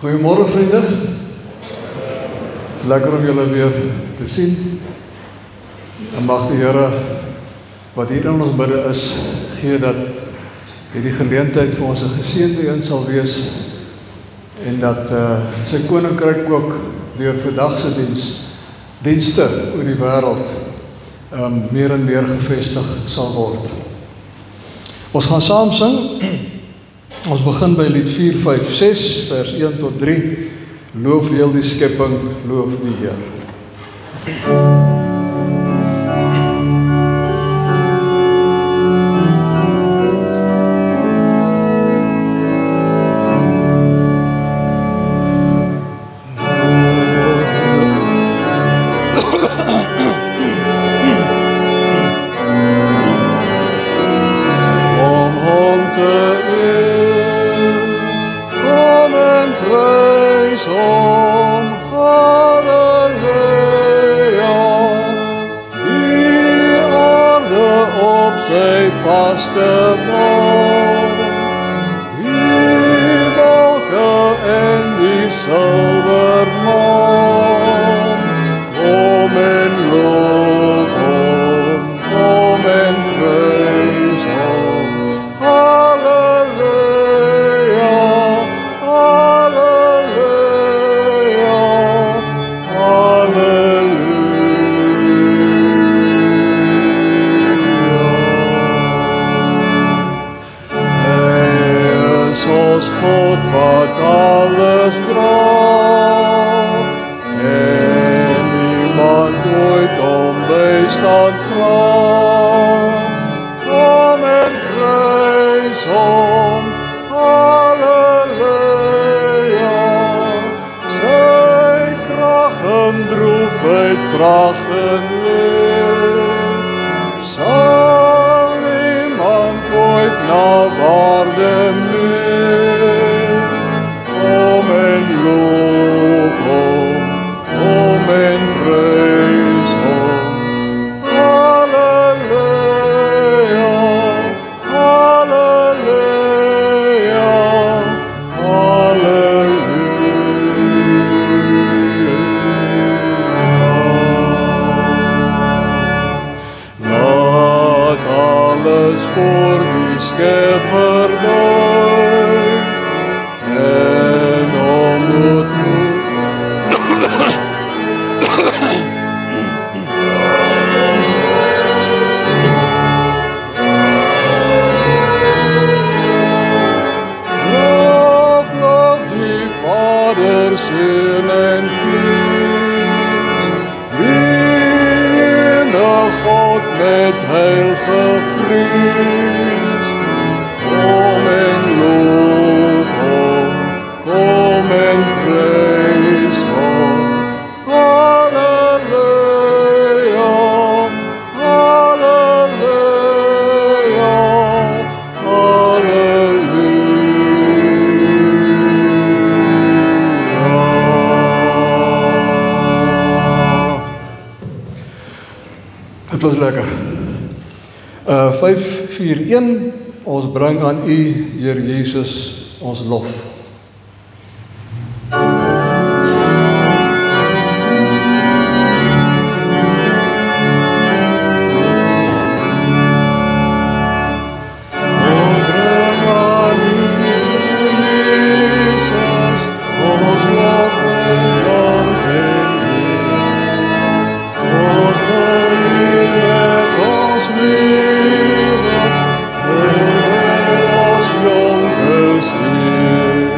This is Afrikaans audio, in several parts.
Goeiemôre vriende. Lekker om julle weer te sien. En mag die Here wat hier in ons midde is, gee dat hierdie geleentheid vir ons 'n geseënde een sal wees en dat sy koninkryk ook deur vandag se dienste oor die wêreld meer en meer gevestig sal word. Ons gaan saam sing. Ons begin by lied 456 vers 1 tot 3. Loof heel die skepping, loof die Heer. Dit was lekker. 541, ons bring aan U, Heer Jesus, ons lof. Terwijl als jonkers hier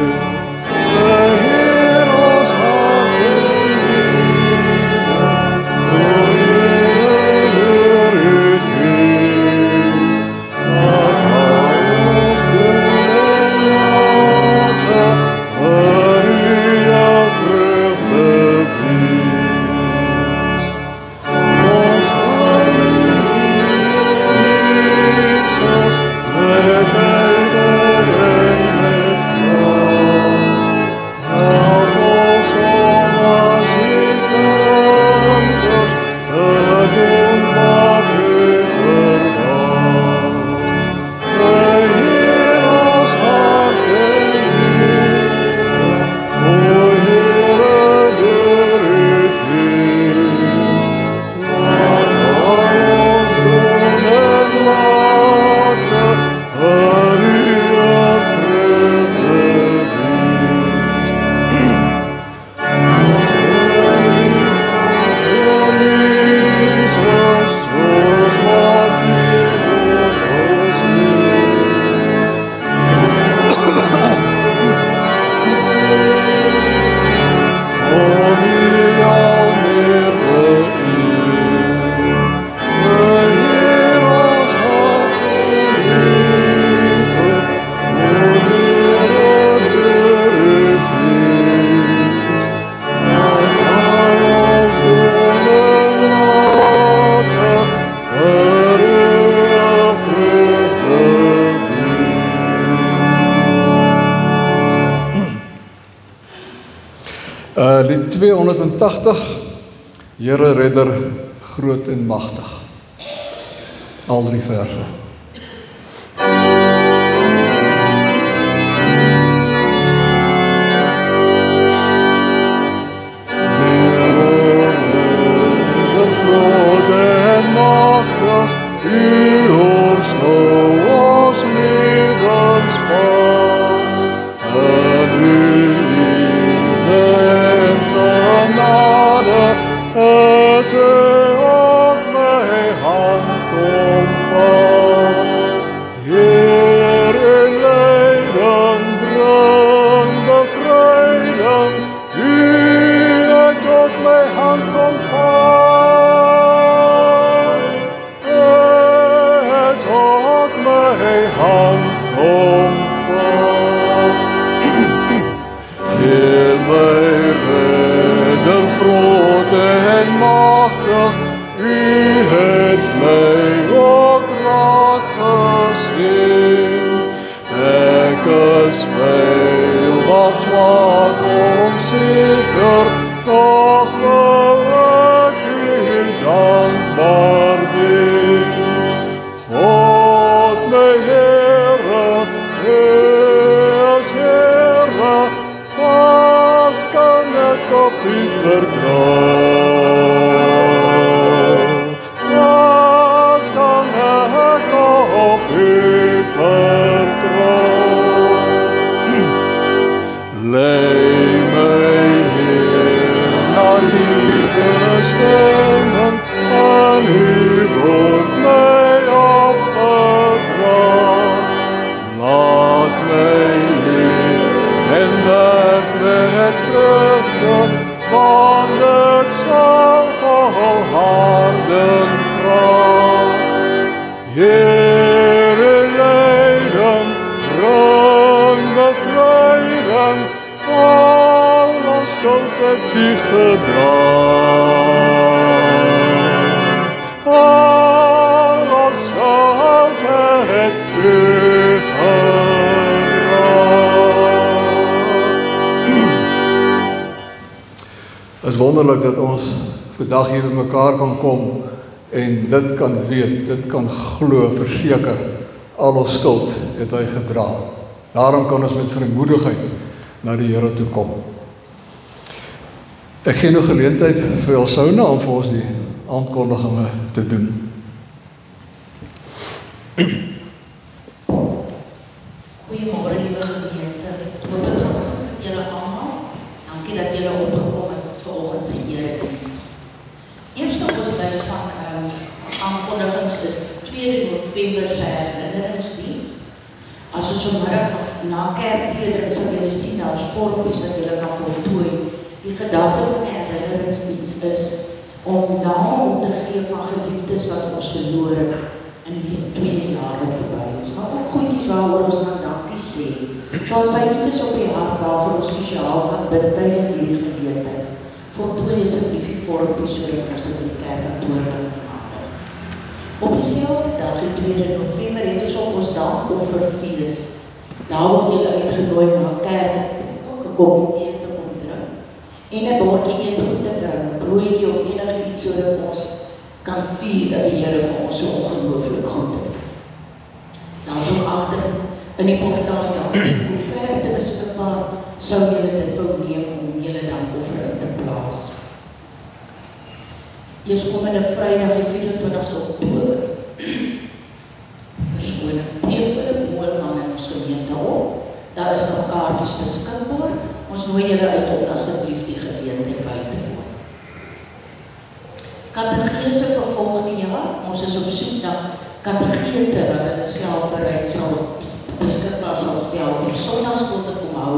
Lied 280, Here Redder, groot en magtig. Al 3 verse. Here Redder, groot en magtig, U oorskou ons lewenspad, en U het U op my hand kom vat. Heer, U leiding bring bevryding, U het op my hand kom vat. Het op my hand kom vat. Heer, my Redder, groot en magtig, U het my ook raak gesien. Ek is feilbaar swak, onseker, tog wil ek U dankbaar dien. God, my Here, U is Here, vas kan ek op U vertrou. Vas kan ek op U vertrou. Lei my Heer na nuwe bestemming, en U word my opgedra. Laat my leef en werk met vrugte, want dit sal volharding vra. Heer, U leiding bring bevryding, al ons skuld het U gedra. Al ons skuld het U gedra. Het is wonderlik dat ons vandag hier met mekaar kan kom en dit kan weet, dit kan glo, verseker, al ons skuld het Hy gedra. Daarom kan ons met vrymoedigheid na die Here toe kom. Ek gee nou geleentheid vir Elsouna om vir ons die aankondigings te doen. Goeiemôre liewe gemeente. Tot dit gaan met julle almal. Dankie dat julle opgekom het vanoggend se erediens. Eerste hoofstuk van aankondigings is 2 November se herinneringsdiens. As ons vanmiddag na kerktedering sal julle sien, daar's vormpies wat julle kan voltooi. Die gedagte van die herinneringsdiens is om name op te gee van geliefdes wat ons verloor het in die 2 jaar wat verby is. Maar ook goedjies waaroor ons kan dankie sê. Soos daar iets is op die hart waarvoor ons spesiaal kan bid tydens hierdie geleentheid. Voltooi asseblief die vormpies sodat ons dit in die kerkkantoor kan bemaak. Op dieselfde dag, die 2 November, het ons op ons dankofferfees. Daar word julle uitgenooi na kerk gekom ete te kom drink. En 'n bordjie ete om te bring, 'n broodjie of enige iets sodat ons kan vier dat die Here vir ons so ongelooflik goed is. Daar is ook agter in die portaal hoe ver te beskikbaar sou julle dit wou neem om julle dankoffer in te plaas. Eerskomende Vrydag die 24ste Oktober. Verskoning, tree Philip Moelman in ons gemeente op. Daar is nog kaartjies beskikbaar. Ons nooi julle uit om asseblief die geleentheid by te woon. Kategese vir volgende jaar. Ons is op soek na kategete wat hulle self bereid sal beskikbaar sal stel om sonnaskool te kom hou.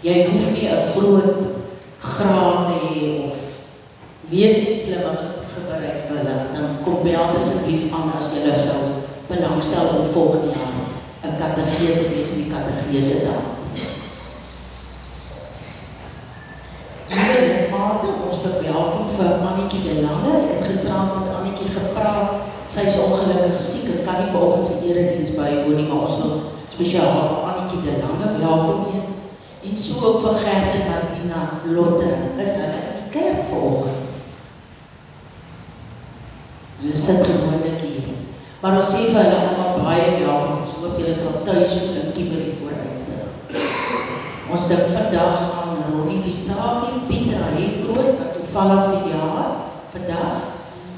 Jy hoef nie 'n groot graad te hê of wees net slim bereidwillig, dan kom bel asseblief aan as jy sou belangstel om volgende jaar 'n kategee te wees in die kategese daad. Lidmate, ons verwelkom vir Annetjie de Lange. Ek het gisterand met Annetjie gepraat. Sy is ongelukkig siek en kan nie vanoggend sy erediens bywoon nie, maar ons wil spesiaal vir Annetjie de Lange welkom heen. En so ook vir Gert en Marlina Lotte. Is hulle in die kerk vanoggend? Hulle sit gewoonlik hier. Maar ons sê vir hulle allemaal baie welkom. Ons hoop julle sal thuis voel in Kimberley vooruitsig. Ons dink vandag aan Ronnie Visagie, Pieter Hekroot, wat toevallig verjaar, vandag,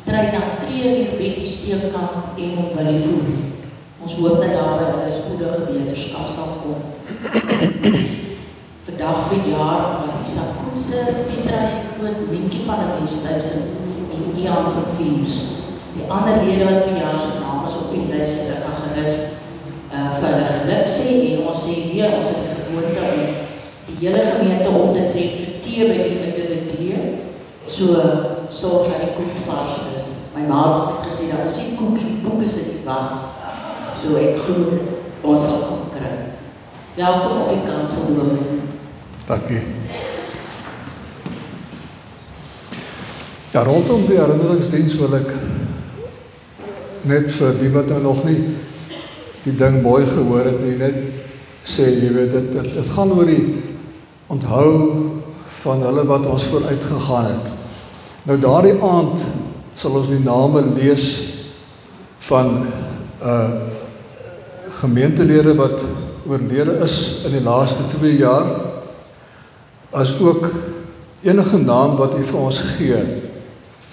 Treina Treurweg, Betty Steekkamp en Willie Voer. Ons hoop dat daar by hulle spoedige beterskap sal kom. Vandag verjaar Marisa Koetser, Pieter Hekroot, Minkie van der Westhuizen en Ian Verviers. Die ander lede wat verjaar sy naam is op die lys, hulle kan gerus vir hulle geluk sê, en ons sê weer, ons het die gewoonte om die hele gemeente op te trek vir tee by die individue, so sorg dat die koek vars is. My ma het gesê, dat is die koek en die koek is in die was, so ek glo ons sal koek kry. Welkom op die kanselloop. Dankie. Ja, rondom die herinneringsdienst wil ek net vir die wat nou nog nie die ding mooi gehoor het nie, net sê, jy weet, dit gaan oor die onthou van hulle wat ons vooruit gegaan het. Nou daardie aand sal ons die name lees van gemeentelede wat oorlede is in die laaste 2 jaar, as ook enige naam wat u vir ons gee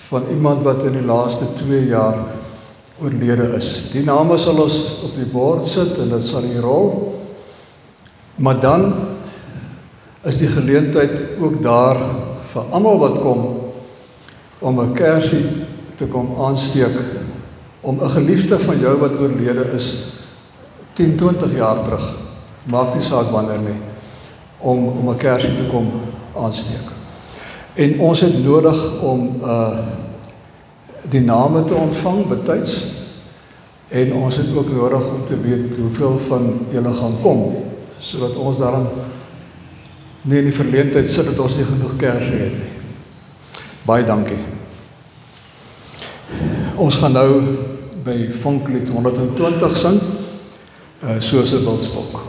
van iemand wat in die laaste 2 jaar oorlede is. Die name sal ons op die bord sit en dit sal hier rol, maar dan is die geleentheid ook daar vir almal wat kom om 'n kersie te kom aansteek, om 'n geliefde van jou wat oorlede is 10, 20 jaar terug, maak nie saak wanneer nie, om 'n kersie te kom aansteek. En ons het nodig om die name te ontvang betyds, en ons het ook nodig om te weet hoeveel van julle gaan kom, sodat ons daarom nie in die verleentheid sit dat ons nie genoeg kersie het nie. Baie dankie. Ons gaan nou by Vonklied 120 sing, soos 'n wildspok.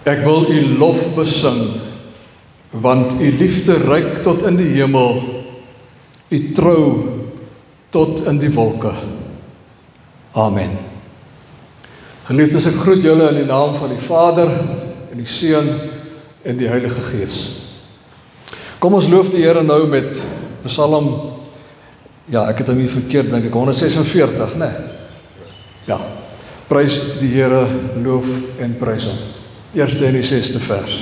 Ek wil u lof besing, want u liefde reik tot in die hemel, u trou tot in die wolke. Amen. Geliefdes, ek groet julle in die naam van die Vader, en die Seun, en die Heilige Gees. Kom ons loof die Here nou met Psalm, ja, ek het hom nie verkeerd, dink ek, 146, né? Ja, prys die Here, loof en prys hom. Eerste en die 6de vers.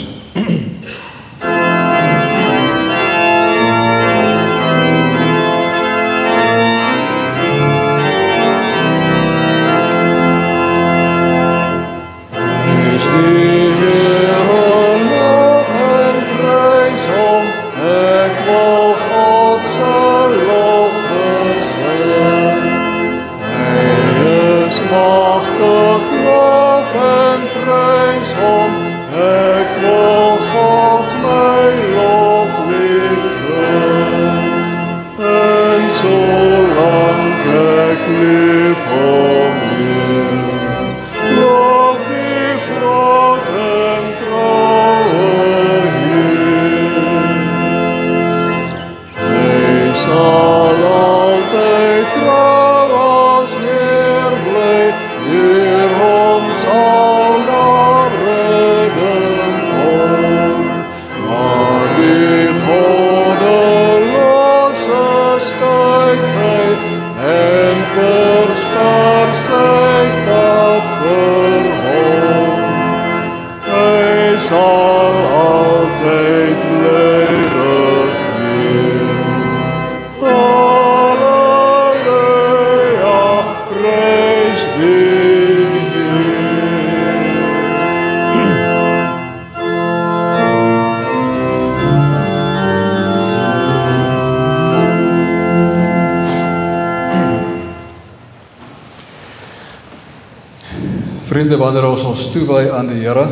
Vriende, wanneer ons toewy aan die Here,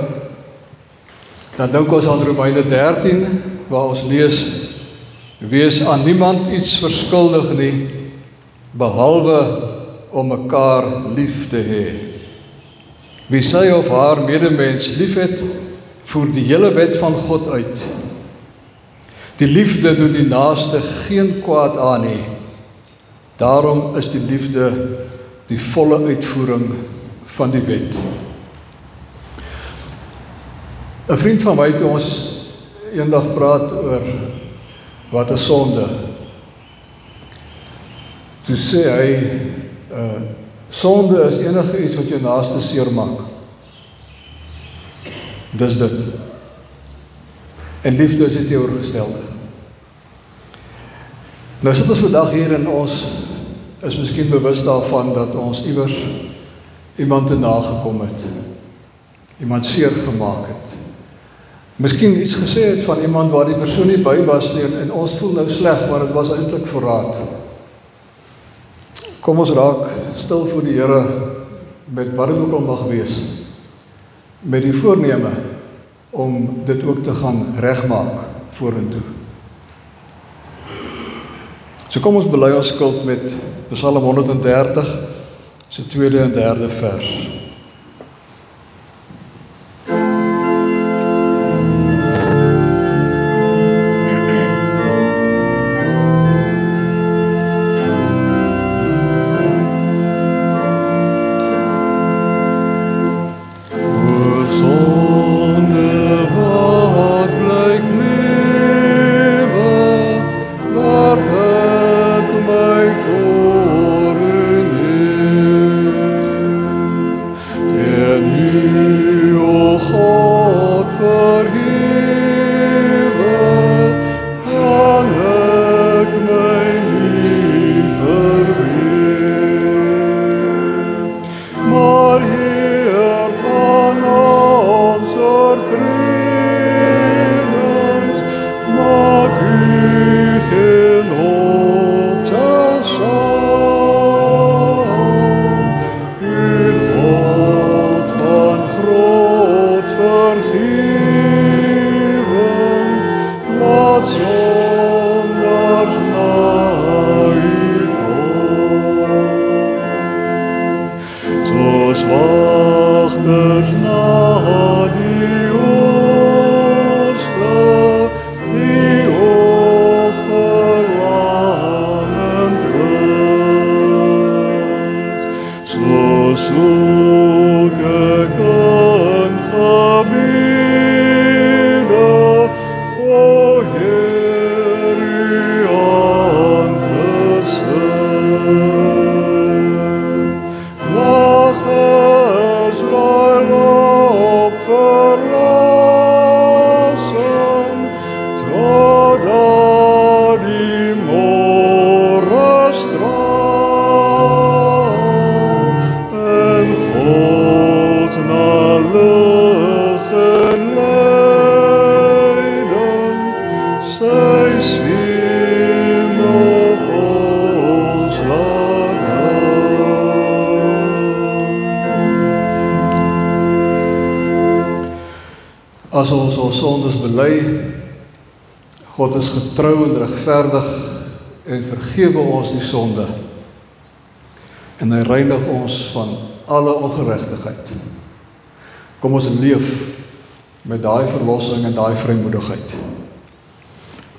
dan dink ons aan Romeine 13, waar ons lees, wees aan niemand iets verskuldig nie, behalwe om mekaar lief te hê. Wie sy of haar medemens liefhet, voer die hele wet van God uit. Die liefde doen die naaste geen kwaad aan nie. Daarom is die liefde die volle uitvoering van die wet. 'n vriend van my, toe ons eendag praat oor wat 'n sonde, toe sê hy, sonde is enige iets wat jou naaste seermaak. Dis dit. En liefde is die teenoorgestelde. Nou sit ons vandag hier en ons is miskien bewus daarvan dat ons iewers iemand te nagekom het, iemand seer gemaak het, miskien iets gesê het van iemand waar die persoon nie by was nie, en ons voel nou sleg, maar dit was eintlik verraad. Kom ons raak stil voor die Here, met wat dit ook al mag wees, met die voorneme om dit ook te gaan regmaak vorentoe. So kom ons bely ons skuld met Psalm 130, se 2de en 3de vers. So soek ek in gebede, o Heer, U aangesig. Mag Israel op verlossing, totdat die môre straal en God na lig en leiding sy sien op ons laat daag. As ons ons sondes bely, God is getrou en regverdig en vergewe ons die sonde. En hy reinig ons van alle ongeregtigheid. Kom ons leef met daai verlossing en daai vrymoedigheid.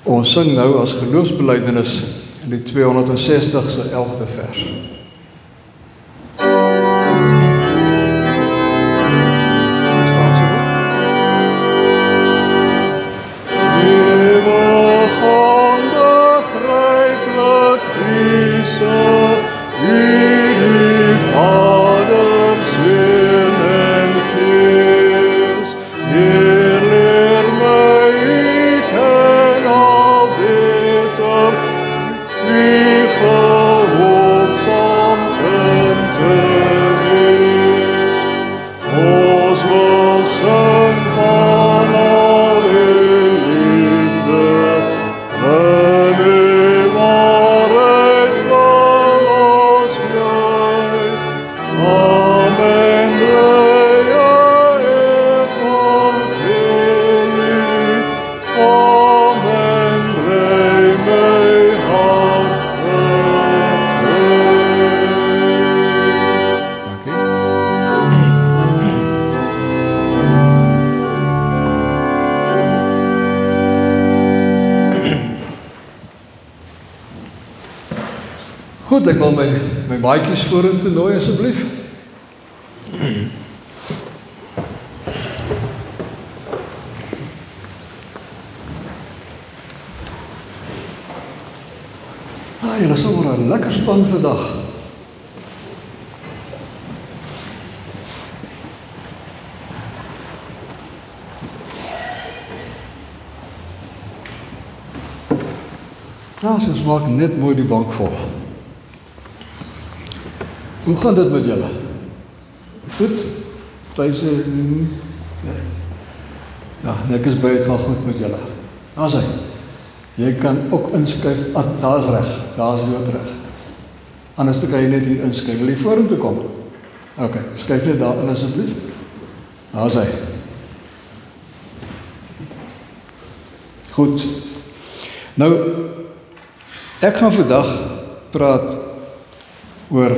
Ons sing nou as geloofsbelijdenis in die 260ste 11de vers. Goed, ek wil my maatjies vorentoe nooi asseblief. Julle is sommer 'n lekker span vandag. Ons maak net mooi die bank vol. Hoe gaan dit met julle? Goed? Thuis, nee. Ja, ek is by, het gaan goed met julle. Daar is hy. Jy kan ook inskryf, daar is reg, daar is dood reg. Anders kan jy net hier inskryf. Wil jy vorentoe kom? Ok, skryf net daar in asseblief. Daar is hy. Goed. Nou, ek gaan vandag praat oor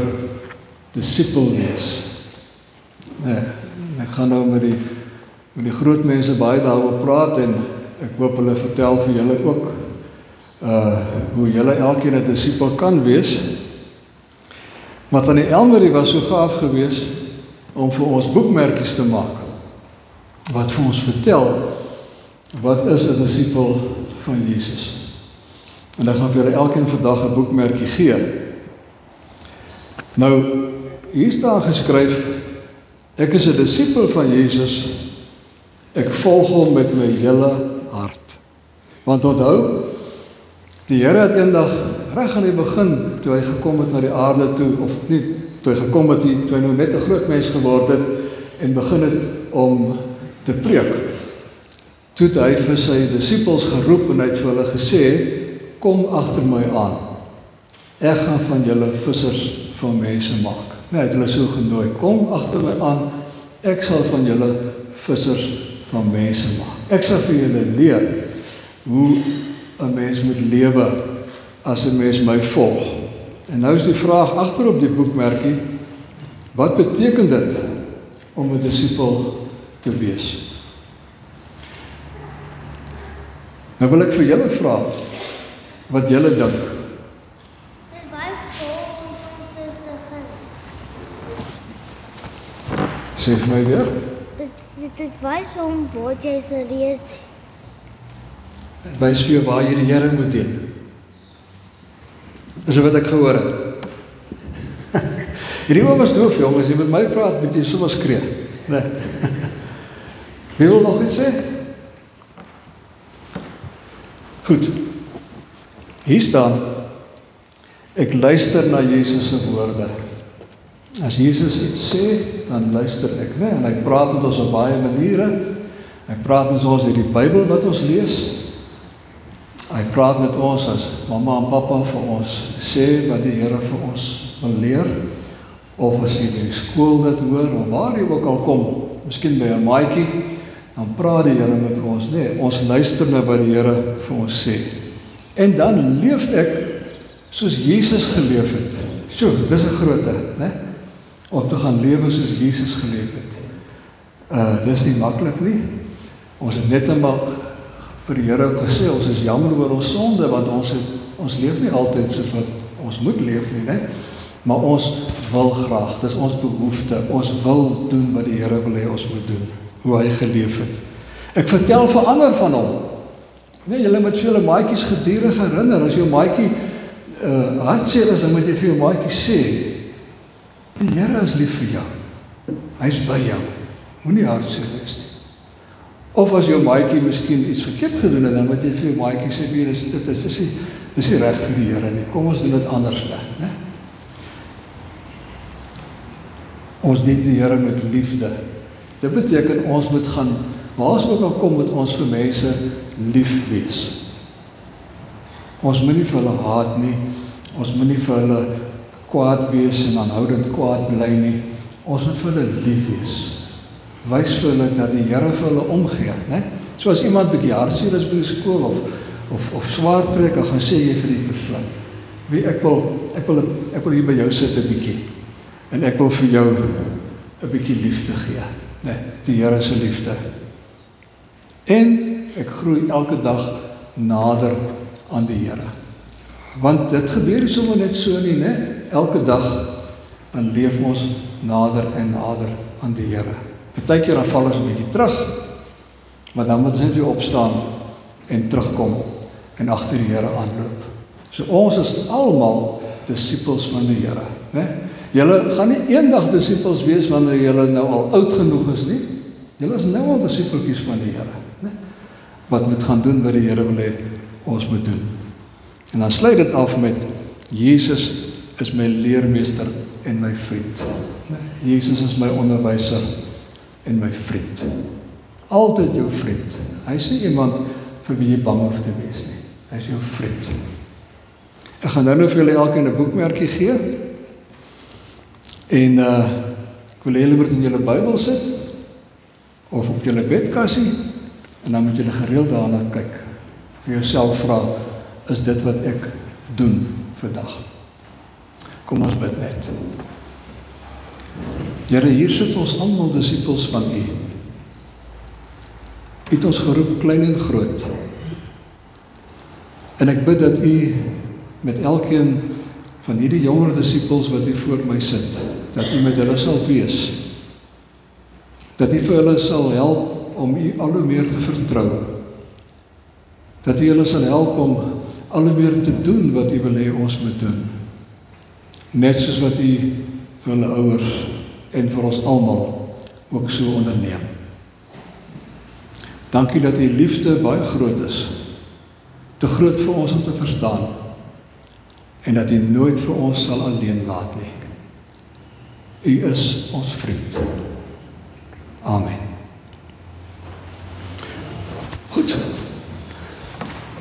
disipel wees. Nee, ek gaan nou met die groot mense baie daaroor praat en ek hoop hulle vertel vir julle ook hoe julle elkeen 'n disipel kan wees. Maar Tannie Elmarie was so gaaf geweest om vir ons boekmerkies te maak wat vir ons vertel wat is 'n disipel van Jesus. En ek gaan vir julle elkeen vandag 'n boekmerkie gee. Nou, hier staan geskryf, ek is 'n disipel van Jesus, ek volg hom met my hele hart. Want onthou, die Here het eendag reg aan die begin, toe hy gekom het na die aarde toe, of nie, toe hy gekom het, toe hy nou net 'n groot mens geword het, en begin het om te preek. Toe het hy vir sy disipels geroep en hy het vir hulle gesê, kom agter my aan, ek gaan van julle vissers van mense maak. Nee, hy het hulle so genooi, kom agter my aan, ek sal van julle vissers van mense maak. Ek sal vir julle leer hoe 'n mens moet lewe as 'n mens my volg. En nou is die vraag agter op die boekmerkie, wat beteken dit om 'n disipel te wees? Nou wil ek vir julle vra wat julle dink. Sê vir my weer. Dit wys hom wat jy sal lees. Dit wys vir jou waar jy die Here moet dien. Dis wat ek gehoor het. Hierdie oom is doof, jong, as jy met my praat, moet jy sommer skree. Nee. Wie wil nog iets sê? Goed. Hier staan, ek luister na Jesus se woorde. As Jesus iets sê, dan luister ek, né? En hy praat met ons op baie maniere. Hy praat met ons deur die Bybel wat ons lees. Hy praat met ons as mamma en pappa vir ons sê wat die Here vir ons wil leer. Of as jy by die skool dit hoor, of waar jy ook al kom, miskien by 'n maatjie, dan praat die Here met ons, nee, ons luister na wat die Here vir ons sê. En dan leef ek soos Jesus geleef het. So, dis 'n grootte, né? Om te gaan lewe soos Jesus geleef het. Dis nie maklik nie. Ons het net eenmaal vir die Here ook gesê, ons is jammer oor ons sonde, want ons leef nie altyd soos wat ons moet leef nie, né? Maar ons wil graag, dis ons behoefte, ons wil doen wat die Here wil hê ons moet doen, hoe hy geleef het. Ek vertel vir ander van hom. Nee, julle moet vir julle maatjies gedurig herinner, as jou maatjie hartseer is, dan moet jy vir jou maatjie sê, die Here is lief vir jou, hy is by jou, moenie hartseer wees nie. Of as jou maatjie miskien iets verkeerd gedoen het, dan moet jy vir jou maatjie sê, dis nie reg vir die Here nie, kom ons doen dit anderste, né? Ons dien die Here met liefde. Dit beteken ons moet gaan, waar ons ook al kom, moet ons vir mense lief wees. Ons moet nie vir hulle haat nie, ons moet nie vir hulle kwaad wees en aanhoudend kwaad bly nie. Ons moet vir hulle lief wees. Wys vir hulle dat die Here vir hulle omgee, né? So as iemand bietjie hartseer is by die skool of swaar trek, dan gaan sê jy vir die persoon, wie ek wil hier by jou sit 'n bietjie. En ek wil vir jou 'n bietjie liefde gee, né? Die Here se liefde. En ek groei elke dag nader aan die Here. Want dit gebeur nie sommer net so nie, né? Elke dag dan leef ons nader en nader aan die Here. Partykeer dan val ons 'n bietjie terug, maar dan moet ons net weer opstaan en terugkom en agter die Here aanloop. So ons is almal disippels van die Here, né? Julle gaan nie eendag disippels wees wanneer julle nou al oud genoeg is nie. Julle is nou al disippeltjies van die Here, né? Wat moet gaan doen wat die Here wil hê ons moet doen. En dan sluit dit af met Jesus is my leermeester en my vriend. Jesus is my onderwyser en my vriend. Altyd jou vriend. Hy is nie iemand vir wie jy bang hoef te wees nie. Hy is jou vriend. Ek gaan nou vir julle elkeen 'n boekmerkie gee. En ek wil hê julle moet in julle Bybel sit of op julle bedkassie en dan moet julle gereeld daarna kyk. Vir jouself vra, is dit wat ek doen vandag? Kom ons bid net. Here, hier sit ons almal disippels van U. U het ons geroep, klein en groot. En ek bid dat U met elkeen van hierdie jonger disippels wat U voor my sit, dat U met hulle sal wees. Dat U vir hulle sal help om U al hoe meer te vertrou. Dat U hulle sal help om al hoe meer te doen wat U wil hê ons moet doen. Net soos wat U vir hulle ouers en vir ons almal ook so onderneem. Dankie dat U liefde baie groot is. Te groot vir ons om te verstaan. En dat U nooit vir ons sal alleen laat nie. U is ons vriend. Amen. Goed.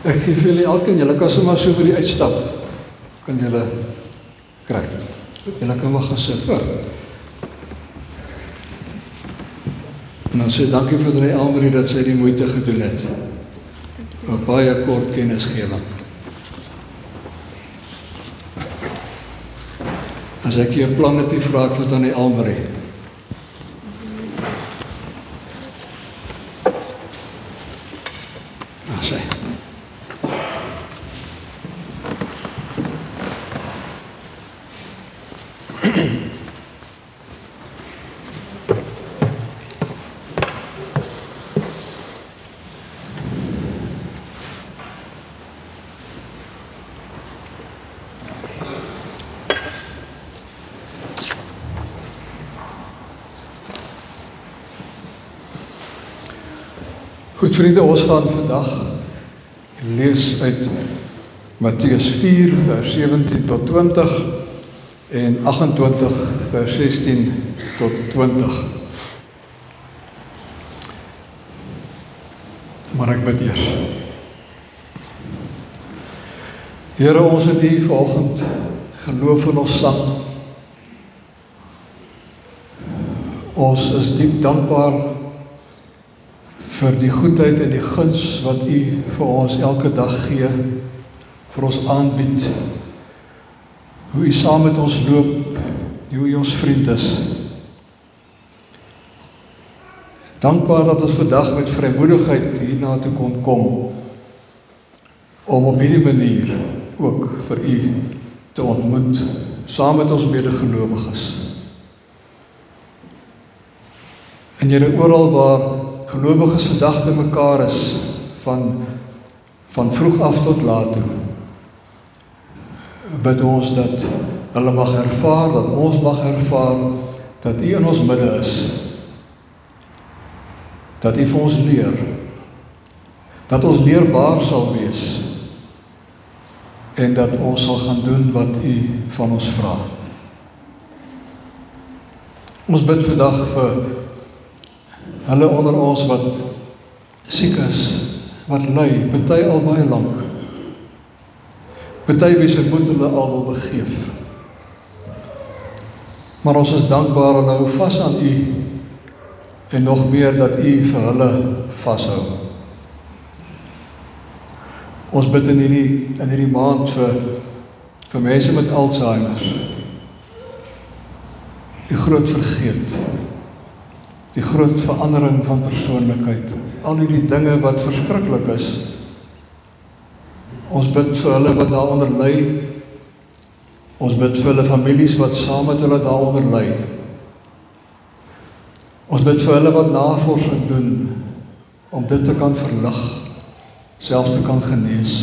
Ek gee vir julle elkeen, julle kan sommer so by die uitstap. Kan julle kry. Julle kan wag gesit, hoor. En dan sê dankie vir die Elmarie dat sy die moeite gedoen het. Ook baie kort kennisgewing. As ek jou plan het, vra ek wat aan die Elmarie. Sê. Goed vriende, ons gaan vandag lees uit Matteus 4 vers 17 tot 20 en 28 vers 16 tot 20. Maar ek bid eers. Here, ons het U vanoggend geloof in ons sang. Ons is diep dankbaar vir die goedheid en die guns wat U vir ons elke dag gee, vir ons aanbied, hoe U saam met ons loop, hoe U ons vriend is. Dankbaar dat ons vandag met vrymoedigheid hierna toe kon kom, om op hierdie manier ook vir U te ontmoet, saam met ons medegelowiges. En Here, oral waar gelowiges vandag by mekaar is, van vroeg af tot laat toe, bid ons dat hulle mag ervaar, dat ons mag ervaar, dat U in ons midde is, dat U vir ons leer, dat ons leerbaar sal wees, en dat ons sal gaan doen wat U van ons vra. Ons bid vandag vir hulle onder ons wat siek is, wat ly, party al baie lank. Party wie se moed hulle al wil begeef. Maar ons is dankbaar en hou vas aan U, en nog meer dat U vir hulle vashou. Ons bid in hierdie maand vir mense met Alzheimer, die groot vergeet, die groot verandering van persoonlikheid, al die dinge wat verskriklik is. Ons bid vir hulle wat daaronder ly, ons bid vir hulle families wat saam met hulle daaronder ly. Ons bid vir hulle wat navorsing doen, om dit te kan verlig, selfs te kan genees.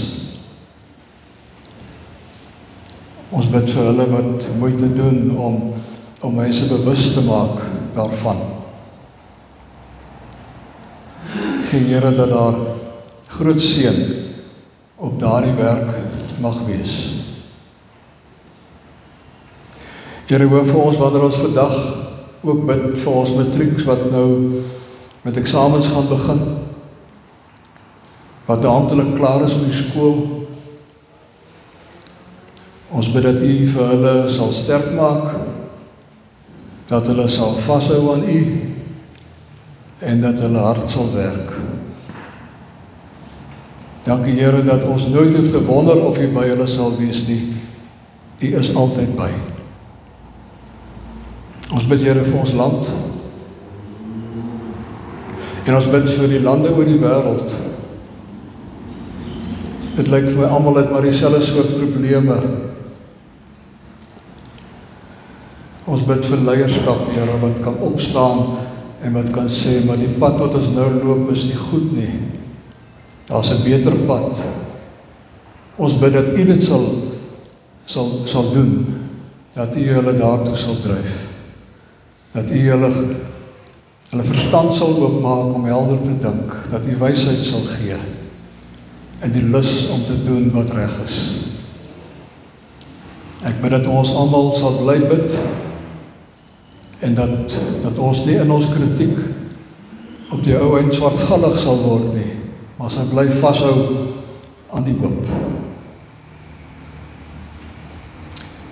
Ons bid vir hulle wat moeite doen om mense bewus te maak daarvan. Gee Here dat daar groot seën op daardie werk mag wees. Here, hoor vir ons wanneer ons vandag ook bid vir ons matrieks wat nou met eksamens gaan begin, wat amptelik klaar is met die skool. Ons bid dat U vir hulle sal sterk maak, dat hulle sal vashou aan U, en dat hulle hart sal werk. Dankie Here dat ons nooit hoef te wonder of U by hulle sal wees nie. U is altyd by. Ons bid Here vir ons land, en ons bid vir die lande oor die wêreld. Dit lyk vir my almal het maar dieselfde soort probleme. Ons bid vir leierskap, Here, wat kan opstaan en wat kan sê, maar die pad wat ons nou loop is nie goed nie. Daar's 'n beter pad. Ons bid dat U dit sal doen, dat U hulle daartoe sal dryf. Dat U hulle verstand sal oopmaak om helder te dink, dat U wysheid sal gee, en die lus om te doen wat reg is. Ek bid dat ons almal sal bly bid, en dat ons nie in ons kritiek op die ou eind swartgallig sal word nie, maar sal bly vashou aan die hoop.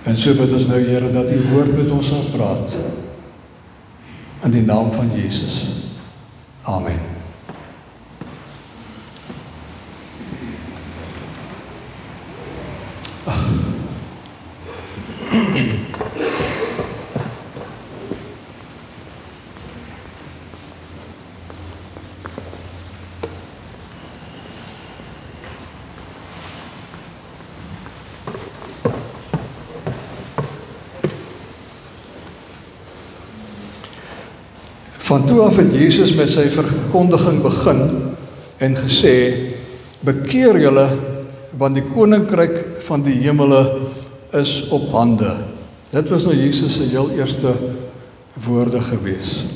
En so bid ons nou, Here, dat U woord met ons sal praat, in die naam van Jesus. Amen. Van toe af het Jesus met sy verkondiging begin en gesê, bekeer julle, want die koninkryk van die hemele is op hande. Dit was nou Jesus se heel eerste woorde gewees.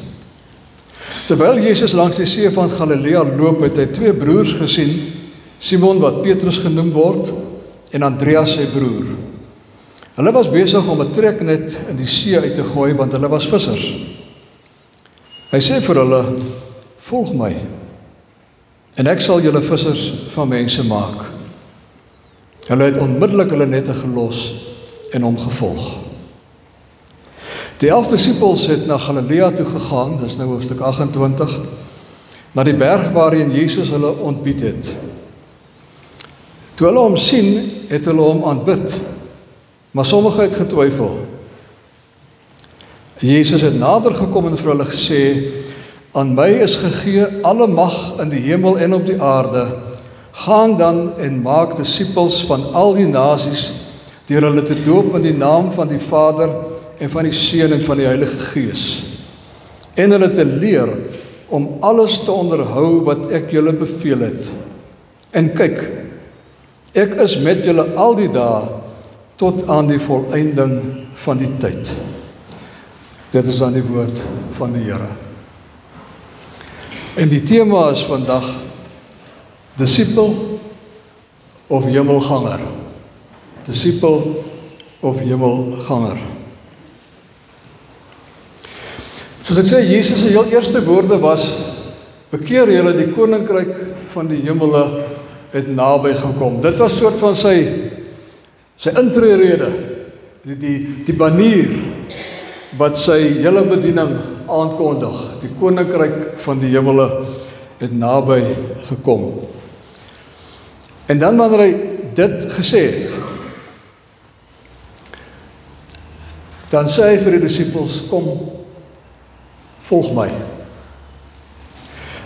Terwyl Jesus langs die see van Galilea loop, het hy twee broers gesien, Simon wat Petrus genoem word, en Andreas sy broer. Hulle was besig om 'n treknet in die see uit te gooi, want hulle was vissers. Hy sê vir hulle, volg my, en ek sal julle vissers van mense maak. Hulle het onmiddellik hulle nette gelos en hom gevolg. Die 11 disippels het na Galilea toe gegaan, dis nou hoofstuk 28, na die berg waarheen Jesus hulle ontbied het. Toe hulle hom sien, het hulle hom aanbid, maar sommige het getwyfel. Jesus het nader gekom en vir hulle gesê, aan my is gegee alle mag in die hemel en op die aarde. Gaan dan en maak disippels van al die nasies, deur hulle te doop in die naam van die Vader en van die Seun en van die Heilige Gees, en hulle te leer om alles te onderhou wat ek julle beveel het. En kyk, ek is met julle al die dae tot aan die volëinding van die tyd. Dit is dan die woord van die Here. En die tema is vandag disipel of hemelganger. Disipel of hemelganger. Soos ek sê, Jesus se heel eerste woorde was, bekeer julle, die koninkryk van die hemele het naby gekom. Dit was soort van sy intrerede, die banier wat sy hele bediening aankondig. Die koninkryk van die hemele het naby gekom. En dan wanneer hy dit gesê het, dan sê hy vir die disippels, kom, volg my.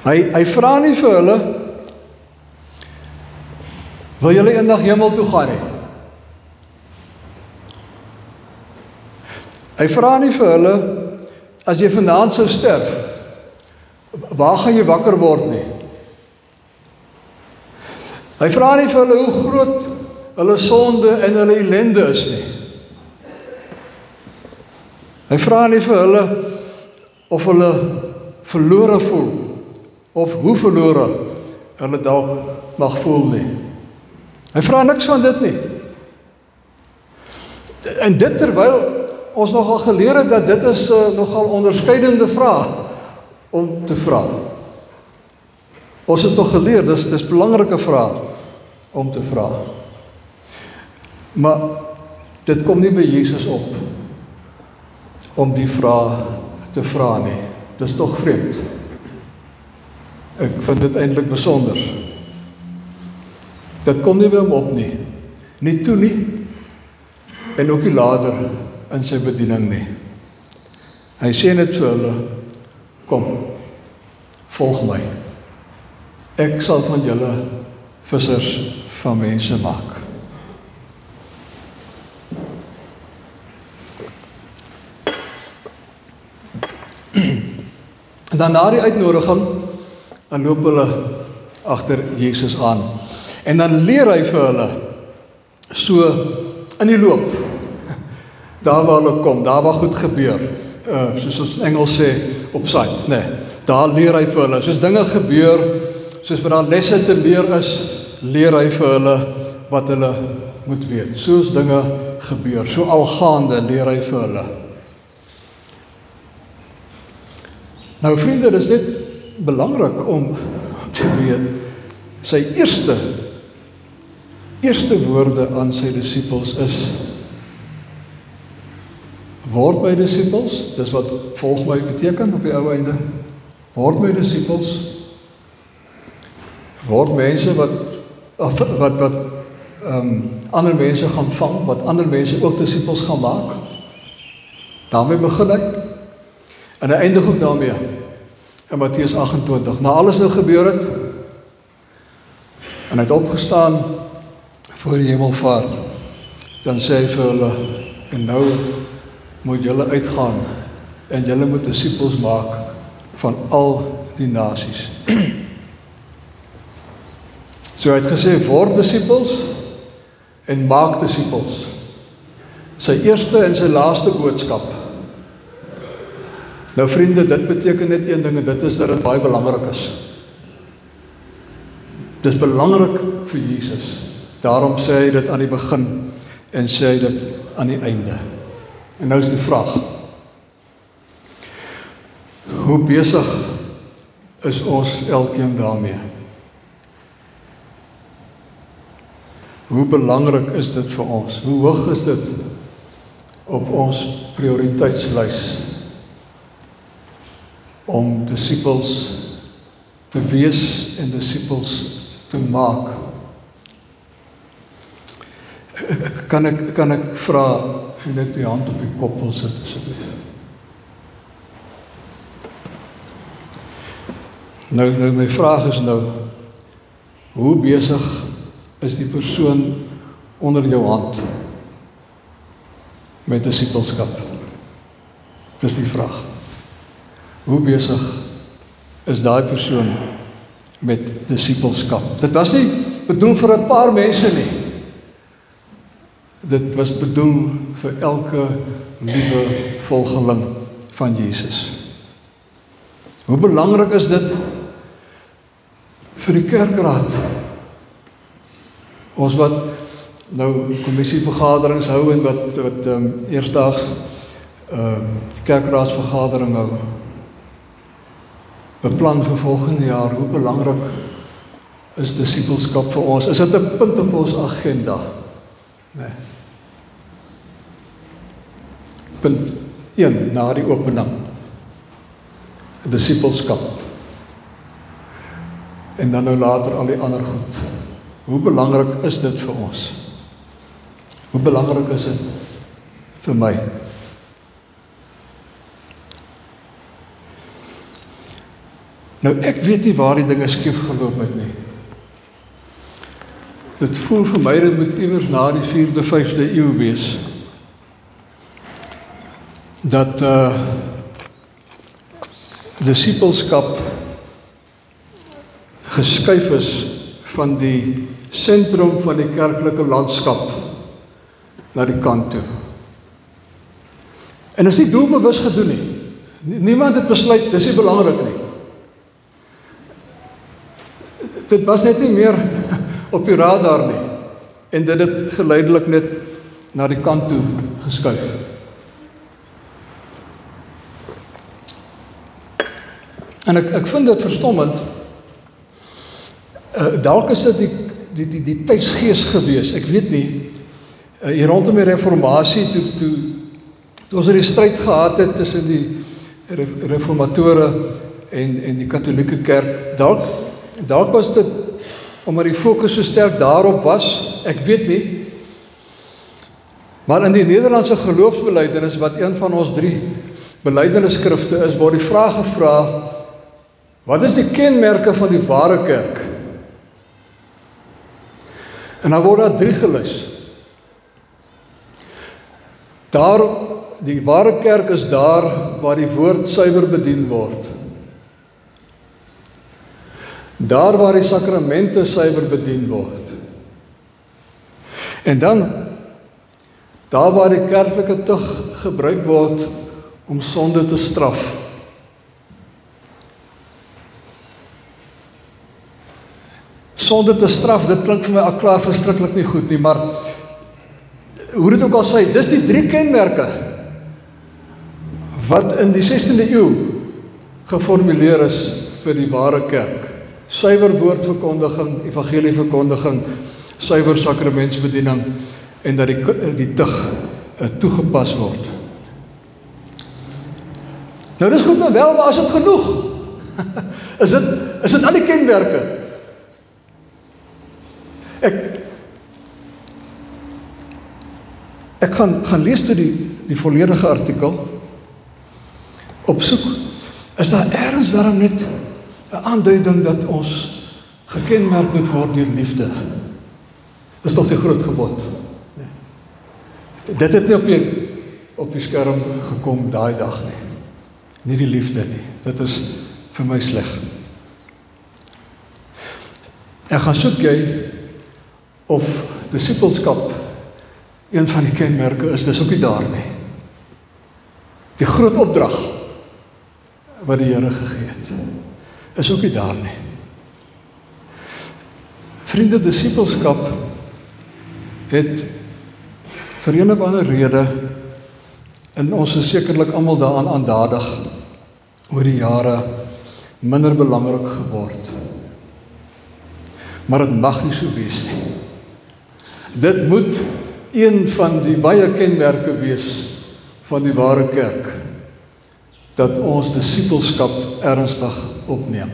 Hy vra nie vir hulle, wil julle eendag hemel toe gaan nie? Hy vra nie vir hulle, as jy vanaand sou sterf, waar gaan jy wakker word nie? Hy vra nie vir hulle hoe groot hulle sonde en hulle ellende is nie. Hy vra nie vir hulle of hulle verlore voel, of hoe verlore hulle dalk mag voel nie. Hy vra niks van dit nie. En dit terwyl ons nogal geleer het dat dit is nogal onderskeidende vraag om te vra. Ons het toch geleer, dis belangrike vraag om te vra. Maar dit kom nie by Jesus op om die vraag te vra nie. Dis toch vreemd. Ek vind dit eintlik besonder. Dit kom nie by hom op nie. Nie toe nie, en ook nie later in sy bediening nie. Hy sê net vir hulle, kom, volg my. Ek sal van julle vissers van mense maak. En dan na die uitnodiging, dan loop hulle agter Jesus aan. En dan leer hy vir hulle, so in die loop, daar waar hulle kom, daar waar goed gebeur, soos ons Engels sê, op site, nee, daar leer hy vir hulle, soos dinge gebeur, soos wat daar lesse te leer is, leer hy vir hulle wat hulle moet weet, soos dinge gebeur, so algaande leer hy vir hulle. Nou vriende, dit is net belangrik om te weet, sy eerste woorde aan sy disippels is, word my disippels, dis wat volg my beteken op die ou einde, word my disippels, word mense wat ander mense gaan vang, wat ander mense ook disippels gaan maak, daarmee begin hy, en hy eindig ook daarmee, in Mattheus 28, na alles nou gebeur het, en hy het opgestaan, voor die hemelvaart, dan sê hy vir hulle, en nou moet julle uitgaan, en julle moet disippels maak, van al die nasies. So hy het gesê, word disippels, en maak disippels. Sy eerste en sy laaste boodskap, Nou vriende, dit beteken net een ding en dit is dat dit baie belangrik is. Dit is belangrik vir Jesus. Daarom sê hy dit aan die begin en sê hy dit aan die einde. En nou is die vraag: hoe besig is ons elkeen daarmee? Hoe belangrik is dit vir ons? Hoe hoog is dit op ons prioriteitslys om disippels te wees en disippels te maak? Kan ek vra of jy net die hand op die kop wil sit asseblief? Nou my vraag is nou, hoe besig is die persoon onder jou hand met disippelskap? Dis die vraag. Hoe besig is daai persoon met disippelskap? Dit was nie bedoel vir 'n paar mense nie. Dit was bedoel vir elke liewe volgeling van Jesus. Hoe belangrik is dit vir die kerkraad? Ons wat nou kommissievergaderings hou en wat eersdaags kerkraadsvergadering hou, beplan vir volgende jaar, hoe belangrik is disippelskap vir ons? Is dit 'n punt op ons agenda? Nee. Punt 1 na die opening. Disippelskap. En dan nou later al die ander goed. Hoe belangrik is dit vir ons? Hoe belangrik is dit vir my? Nou ek weet nie waar die dinge skief geloop het nie. Dit voel vir my dit moet iewers na die 4de, 5de eeu wees. Dat disippelskap geskuif is van die sentrum van die kerklike landskap na die kant toe. En is nie doelbewus gedoen nie. Niemand het besluit, dis nie belangrik nie. Dit was net nie meer op die radar nie. En dit het geleidelik net na die kant toe geskuif. En ek vind dit verstommend. Dalk is dit die tydsgees gewees, ek weet nie. Hier rondom die reformatie, toe ons die stryd gehad het tussen die reformatore en die katholieke kerk, dalk was dit omdat die fokus so sterk daarop was, ek weet nie. Maar in die Nederlandse geloofsbelijdenis, wat een van ons 3 belijdenisskrifte is, word die vraag gevra, wat is die kenmerke van die ware kerk? En dan word daar 3 gelys. Die ware kerk is daar waar die woord suiwer bedien word. Daar waar die sakramente suiwer bedien word. En dan, daar waar die kerklike tug gebruik word om sonde te straf. Sonde te straf, dit klink vir my al klaar verskriklik nie goed nie, maar hoe dit ook al sê, dis die 3 kenmerke wat in die 16de eeu geformuleer is vir die ware kerk. Suiwer woordverkondiging, evangelieverkondiging, suiwer sakramentsbediening en dat die tug toegepas word. Nou dis goed en wel, maar is dit genoeg? Is dit al die kenmerke? Ek gaan lees toe die volledige artikel, opsoek, is daar ergens daarom net 'n aanduiding dat ons gekenmerk moet word deur liefde. Dis tog die groot gebod. Nee. Dit het nie op die skerm gekom daai dag nie. Nie die liefde nie. Dit is vir my sleg. En gaan soek jy of disippelskap een van die kenmerke is, dis ook nie daar nie. Die groot opdrag wat die Here gegee het. Is ook nie daar nie. Vriende, disipelskap het vir een of ander rede, en ons is sekerlik almal daaraan aandadig, oor die jare minder belangrik geword. Maar dit mag nie so wees nie. Dit moet een van die baie kenmerke wees van die ware kerk, dat ons disipelskap ernstig opneem.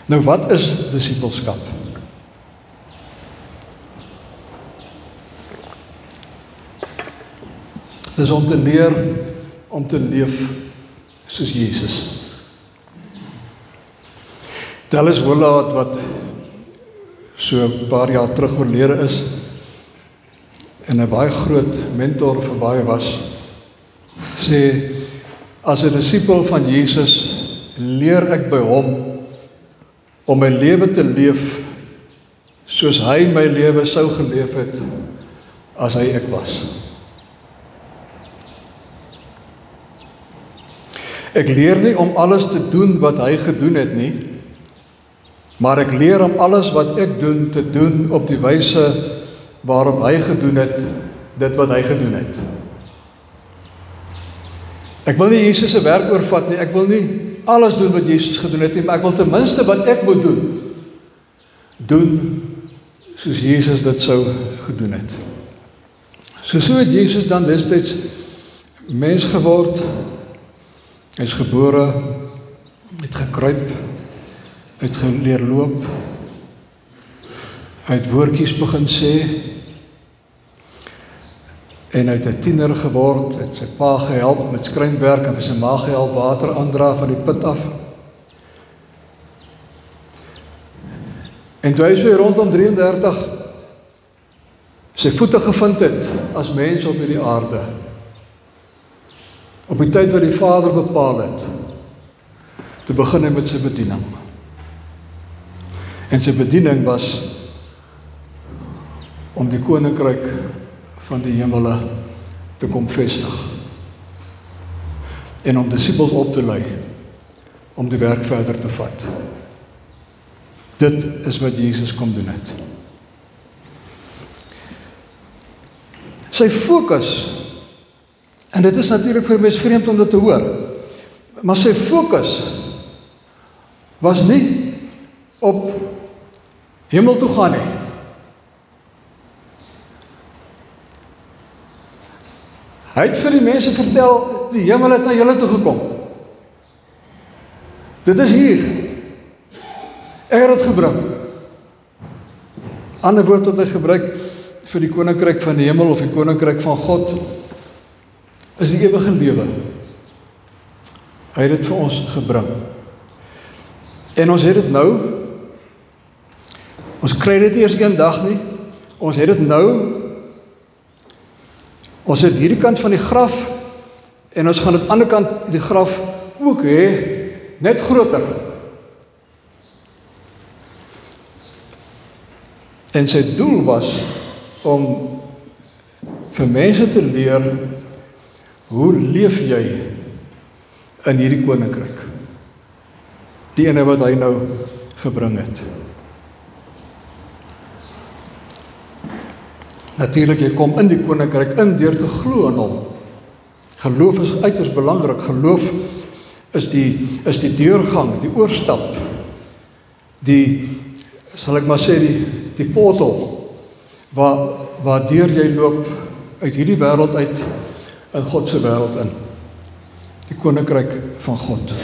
Nou, wat is disipelskap? Dis om te leer, om te leef soos Jesus. Dallas Willard, wat so 'n paar jaar terug oorlede is, en 'n baie groot mentor vir baie was, sê, as 'n disipel van Jesus, leer ek by hom om my lewe te leef soos hy my lewe sou geleef het as hy ek was. Ek leer nie om alles te doen wat hy gedoen het nie, maar ek leer om alles wat ek doen te doen op die wyse waarop hy gedoen het, dit wat hy gedoen het. Ek wil nie Jesus se werk oorvat nie, ek wil nie alles doen wat Jesus gedoen het nie, maar ek wil ten minste wat ek moet doen soos Jesus dit sou gedoen het. So het Jesus dan destyds mens geword, hy is gebore, het gekruip, het geleer loop, hy het woordjies begin sê, en hy het 'n tiener geword, het sy pa gehelp met skrynwerk en vir sy ma gehelp water aandra van die put af. En toe hy so rondom 33 sy voete gevind het as mens op hierdie aarde, op die tyd wat die Vader bepaal het, toe begin hy met sy bediening. En sy bediening was om die koninkryk van die hemele te kom vestig en om disipels op te lei om die werk verder te vat. Dit is wat Jesus kom doen het. Sy fokus, en dit is natuurlik vir mens vreemd om dit te hoor, maar sy fokus was nie op hemel toe gaan nie. Hy het vir die mense vertel, die hemel het na julle toe gekom. Dit is hier. Ek het dit gebring. Ander woord wat hy gebruik vir die koninkryk van die hemel of die koninkryk van God, is die ewige lewe. Hy het dit vir ons gebring. En ons het dit nou, ons kry dit nie eers een dag nie, ons het dit nou, ons het hierdie kant van die graf, en ons gaan dit ander kant die graf ook hê, net groter. En sy doel was om vir mense te leer, hoe leef jy in hierdie koninkryk? Die ene wat hy nou gebring het. Natuurlik, jy kom in die koninkryk in deur te glo in hom. Geloof is uiters belangrik. Geloof is die deurgang, die oorstap, sal ek maar sê, die portal, waardeur jy loop uit hierdie wêreld uit in God se wêreld in. Die koninkryk van God.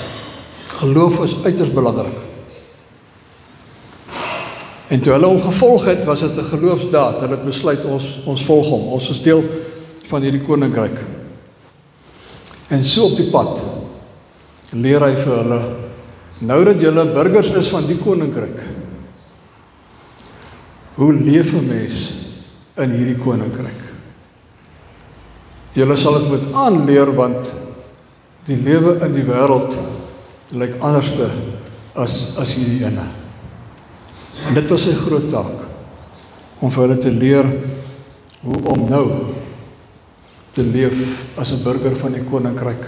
Geloof is uiters belangrik. En toe hulle hom gevolg het, was dit 'n geloofsdaad. Hulle het besluit, ons volg hom. Ons is deel van hierdie koninkryk. En so op die pad leer hy vir hulle, nou dat julle burgers is van die koninkryk, hoe leef 'n mens in hierdie koninkryk? Julle sal dit moet aanleer, want die lewe in die wêreld lyk anderste as hierdie ene. En dit was sy groot taak, om vir hulle te leer hoe om nou te leef as 'n burger van die koninkryk,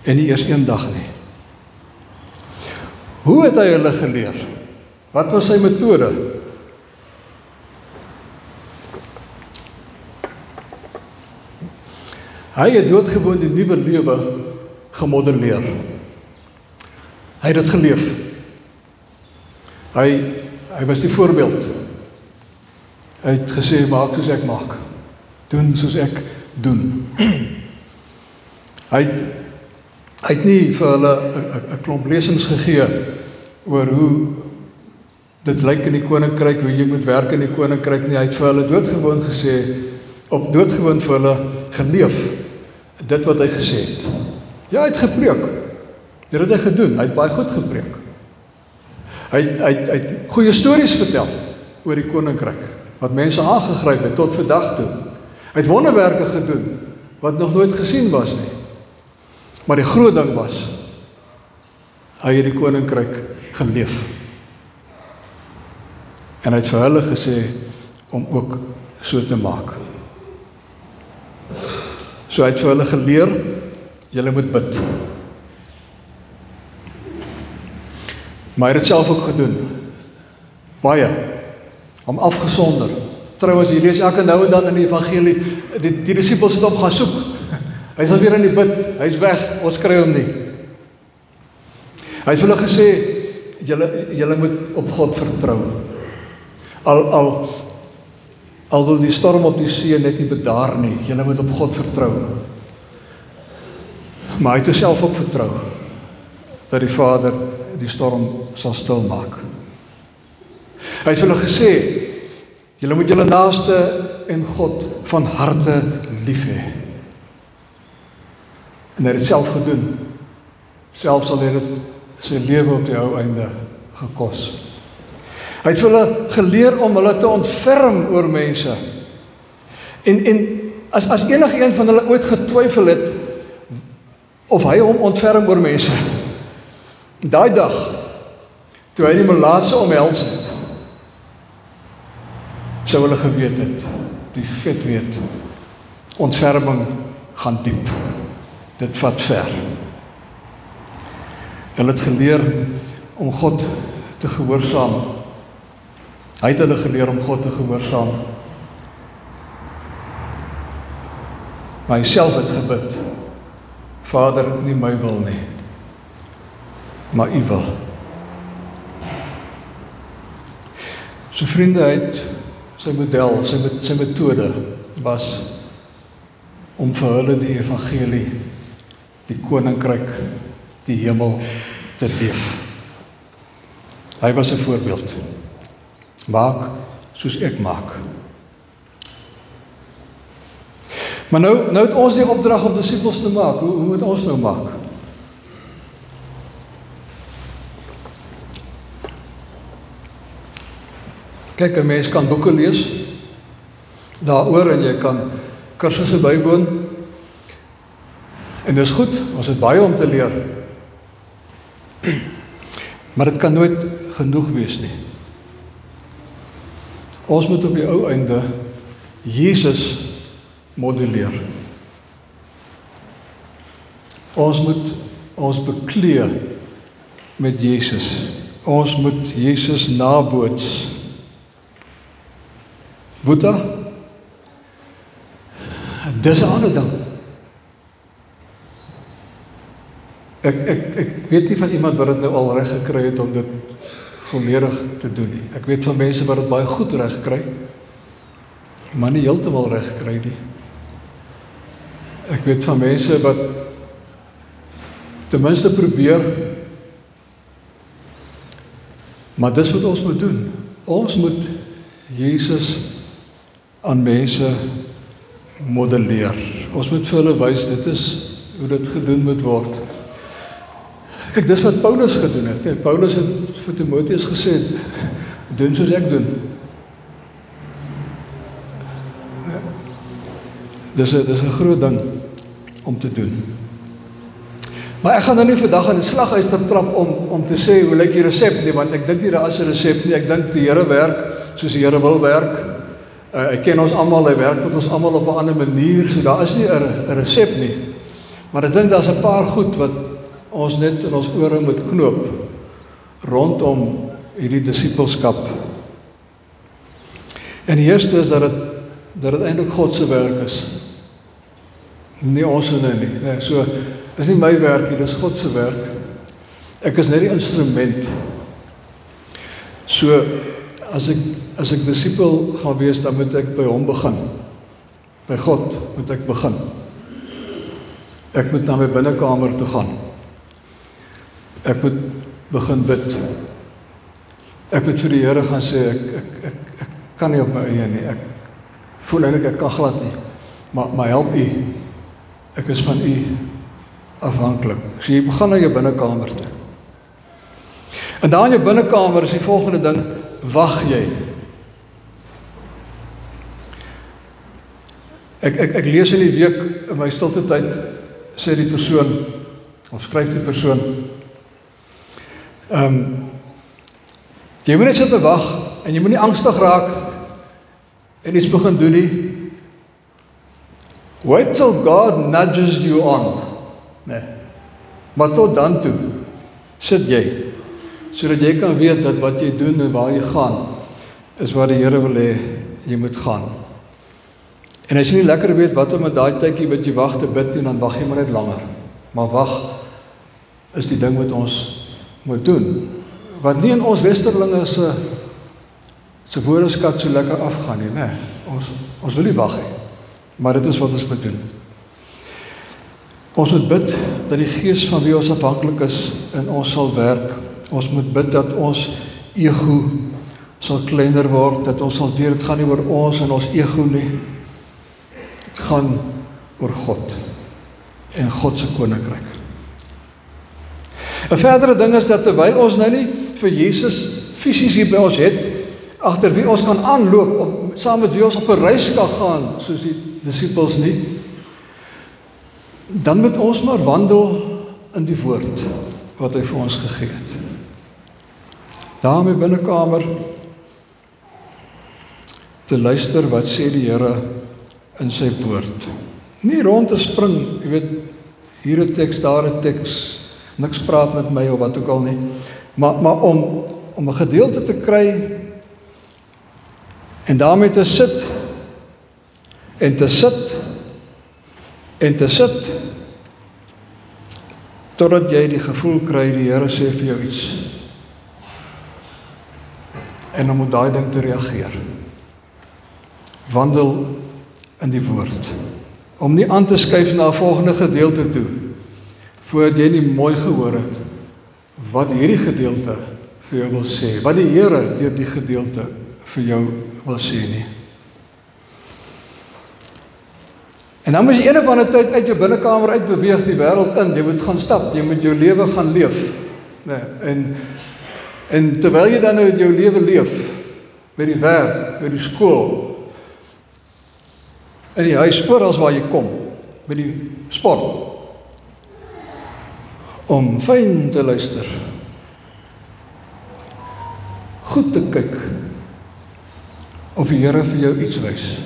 en nie eers een dag nie, Hoe het hy hulle geleer? Wat was sy metode? Hy het doodgewoon die nuwe lewe gemodelleer. Hy het dit geleef. Hy was die voorbeeld. Hy het gesê, maak soos ek maak. Doen soos ek doen. Hy het nie vir hulle 'n klomp lesings gegee oor hoe dit lyk in die koninkryk, hoe jy moet werk in die koninkryk nie. Hy het vir hulle doodgewoon gesê, doodgewoon vir hulle geleef, dit wat hy gesê het. Ja, hy het gepreek. Dit het hy gedoen. Hy het baie goed gepreek. Hy het goeie stories vertel oor die koninkryk, wat mense aangegryp het tot vandag toe. Hy het wonderwerke gedoen, wat nog nooit gesien was nie. Maar die groot ding was, hy het die koninkryk geleef. En hy het vir hulle gesê, om ook so te maak. So hy het vir hulle geleer, julle moet bid. Maar hy het het self ook gedoen. Baie. Om afgesonder. Trouwens, jy lees elke nou en dan in die evangelie, die discipels het hom gaan soek. Hy is alweer in die bid, hy is weg, ons kry hom nie. Hy het vir hulle gesê, julle moet op God vertrou. Al wil die storm op die see net nie bedaar nie, julle moet op God vertrou. Maar hy het self ook vertrou, dat die Vader die storm sal stil maak. Hy het vir hulle gesê, julle moet julle naaste en God van harte lief hê. En hy het het self gedoen. Selfs al het dit sy lewe op die ou einde gekos. Hy het vir hulle geleer om hulle te ontferm oor mense. En as enige een van hulle ooit getwyfel het, of hy hom ontferm oor mense, daai dag, toe hy die melaatse omhels het, sou hulle geweet het, die vet weet, ontferming gaan diep. Dit vat ver. Hulle het geleer om God te gehoorsaam. Hy het hulle geleer om God te gehoorsaam. Maar hy self het gebid, Vader, nie my wil nie, maar u wil. So vriende, hy het sy model, sy methode was om vir hulle die evangelie, die koninkryk, die hemel te leef. Hy was 'n voorbeeld. Maak soos ek maak. Maar nou het ons die opdrag om disippels te maak. Hoe moet ons nou maak? Kyk, 'n mens kan boeke lees daaroor en jy kan kursusse bywoon. En dis goed, ons het baie om te leer. Maar dit kan nooit genoeg wees nie. Ons moet op die ou einde Jesus modelleer. Ons moet ons beklee met Jesus. Ons moet Jesus naboots. Boeta, dis 'n ander ding. Ek weet nie van iemand wat dit nou al reg gekry het om dit volledig te doen nie. Ek weet van mense wat dit baie goed reg kry, maar nie heeltemal reg kry nie. Ek weet van mense wat ten minste probeer, maar dis wat ons moet doen. Ons moet Jesus aan mense modelleer. Ons moet vir hulle wys, dit is hoe dit gedoen moet word. Kijk, dis wat Paulus gedoen het. Kijk, Paulus het vir Timotheus gesê, doen soos ek doen. Dis 'n groot ding om te doen. Maar ek gaan nou nie vandag aan die slaghuister trap om te sê hoe lyk die resep nie, want ek dink nie daar is 'n resep nie. Ek dink die Here werk soos die Here wil werk. Hy ken ons almal, hy werk met ons almal op 'n ander manier, so daar is nie 'n resep nie. Maar ek dink daar's 'n paar goed wat ons net in ons ore moet knoop rondom hierdie disipelskap. En die eerste is dat dit eintlik God se werk is. Nie ons nie. Nee, so, is nie my werk nie, dis God se werk. Ek is net die instrument. So, as ek disipel gaan wees, dan moet ek by hom begin. By God moet ek begin. Ek moet na my binnekamer toe gaan. Ek moet begin bid. Ek moet vir die Here gaan sê, ek kan nie op my eie nie. Ek voel eintlik ek kan glad nie. Maar help U. Ek is van U afhanklik. So jy begin na jou binnekamer toe. En daar in jou binnekamer is die volgende ding, wag jy. Ek lees in die week, in my stilte tyd, sê die persoon, of skryf die persoon, jy moet net sit te wag, en jy moet nie angstig raak, en iets begin doen nie. Wait till God nudges you on. Nee. Maar tot dan toe, sit jy, sodat jy kan weet dat wat jy doen en waar jy gaan, is waar die Here wil hê jy moet gaan. En as jy nie lekker weet wat om met daai tydjie wat jy wag te bid nie, dan wag jy maar net langer. Maar wag is die ding wat ons moet doen. Wat nie in ons westerlinge se woordeskat so lekker afgaan nie, nee. Ons wil nie wag nie. Maar dit is wat ons moet doen. Ons moet bid dat die Gees van wie ons afhanklik is in ons sal werk. Ons moet bid dat ons ego sal kleiner word, dat ons sal weet, dit gaan nie oor ons en ons ego nie. Dit gaan oor God en God se koninkryk. 'n verdere ding is dat terwyl ons nou nie vir Jesus fisies hier by ons het, agter wie ons kan aanloop, saam met wie ons op 'n reis kan gaan, soos die disipels nie, dan moet ons maar wandel in die woord wat hy vir ons gegee het. Daar in my binnekamer te luister wat sê die Here in sy woord. Nie rond te spring, jy weet, hier 'n teks, daar 'n teks, niks praat met my of wat ook al nie, maar om 'n gedeelte te kry en daarmee te sit en te sit en te sit totdat jy die gevoel kry die Here sê vir jou iets en om op daai ding te reageer. Wandel in die woord, om nie aan te skuif na 'n volgende gedeelte toe voordat jy nie mooi gehoor het wat hierdie gedeelte vir jou wil sê, wat die Here deur die gedeelte vir jou wil sê nie. En dan moet jy een of ander tyd uit jou binnekamer uitbeweeg die wêreld in, jy moet gaan stap, jy moet jou lewe gaan leef. Nee, en terwyl jy dan nou jou lewe leef, by die werk, by die skool, in die huis, oral waar jy kom, by die sport, om fyn te luister, goed te kyk, of die Here vir jou iets wys.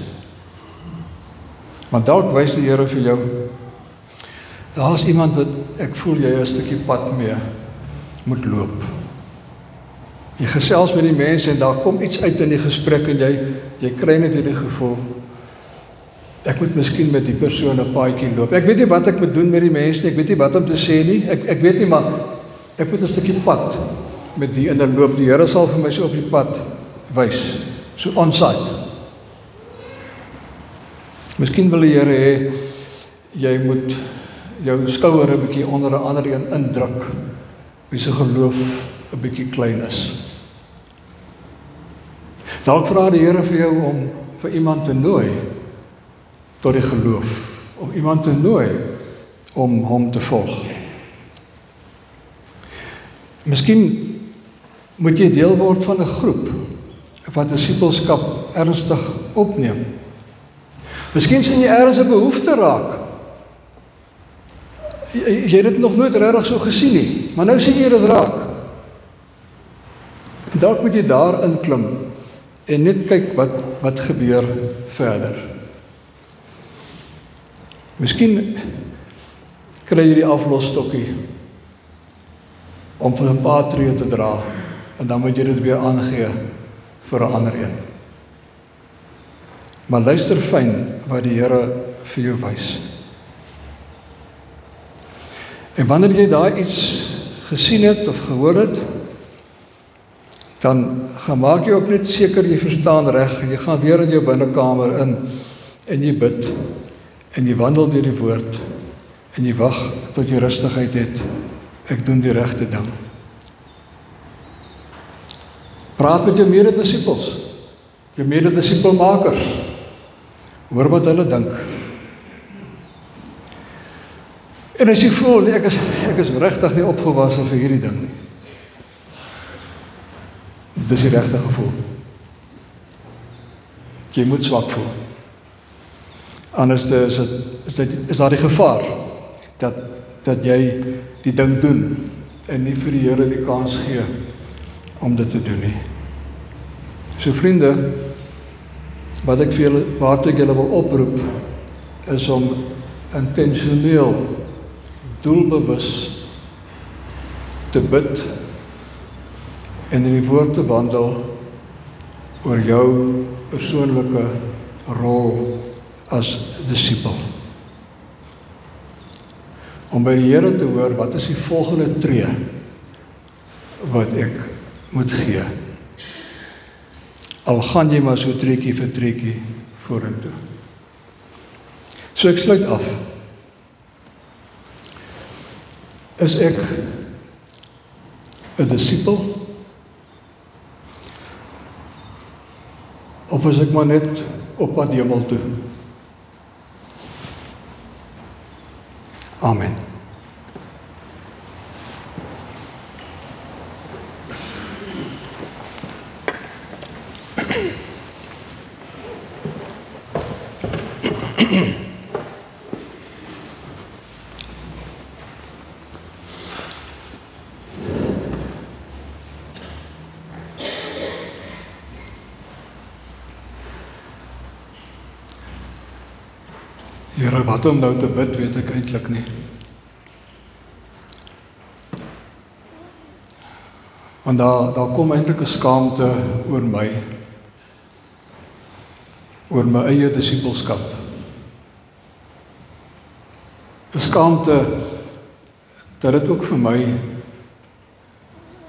Want dalk wys die Here vir jou, daar is iemand wat ek voel jy 'n stukkie pad mee moet loop. Jy gesels met die mense en daar kom iets uit in die gesprek en jy kry net hierdie gevoel, ek moet miskien met die persoon 'n paadjie loop. Ek weet nie wat ek moet doen met die mense nie, ek weet nie wat om te sê nie, ek weet nie, maar ek moet 'n stukkie pad met die in 'n loop. Die Here sal vir my so op die pad wys, so on-site. Miskien wil die Here hê, jy moet jou skouer 'n bietjie onder 'n ander een indruk, wie se geloof 'n bietjie klein is. Dalk vra die Here vir jou om vir iemand te nooi tot die geloof, om iemand te nooi om hom te volg. Miskien moet jy deel word van 'n groep wat disipelskap ernstig opneem. Miskien sien jy ergens 'n behoefte raak. Jy het dit nog nooit regtig so gesien nie, maar nou sien jy dit raak. En dalk moet jy daar inklim en net kyk wat gebeur verder. Miskien kry jy die aflosstokkie om vir 'n paar tree te dra, en dan moet jy dit weer aangee vir 'n ander een. Maar luister fyn wat die Here vir jou wys. En wanneer jy daar iets gesien het of gehoor het, dan gemaak jy ook net seker jy verstaan reg, en jy gaan weer in jou binnekamer in, en jy bid, en jy wandel deur die woord, en jy wag tot jy rustigheid het. Ek doen die regte ding. Praat met jou mededisippels, jou mededisipelmakers. Hoor wat hulle dink. En as jy voel, nee, ek is regtig nie opgewasse vir hierdie ding nie. Dis die regte gevoel. Jy moet swak voel. Anders is daar die gevaar dat jy die ding doen en nie vir die Here die kans gee om dit te doen nie. So vriende, waartoe ek julle wil oproep, is om intentioneel, doelbewus te bid en in die woord te wandel oor jou persoonlike rol as disipel. Om by die Here te hoor, wat is die volgende tree wat ek moet gee? Al gaan jy maar so treetjie vir treetjie vorentoe. So ek sluit af. Is ek 'n disipel? Of is ek maar net op pad hemel toe? Amen. Here, wat om nou te bid, weet ek eintlik nie. Want daar kom eintlik 'n skaamte oor my, oor my eie disipelskap. 'n Skaamte dat dit ook vir my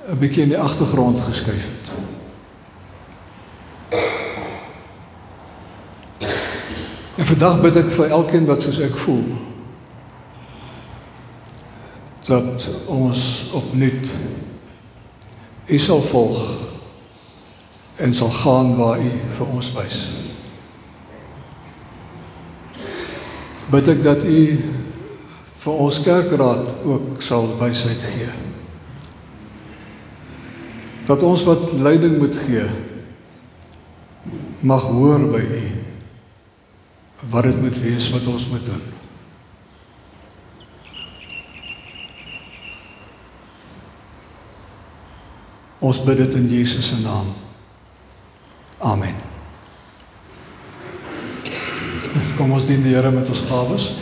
'n bietjie in die agtergrond geskuif het. En vandag bid ek vir elkeen wat soos ek voel, dat ons opnuut U sal volg en sal gaan waar U vir ons wys. Bid ek dat U vir ons kerkraad ook sal wysheid gee. Dat ons wat leiding moet gee, mag hoor by U wat dit moet wees wat ons moet doen. Ons bid dit in Jesus se naam. Amen. Kom ons dien die Here met ons gawes.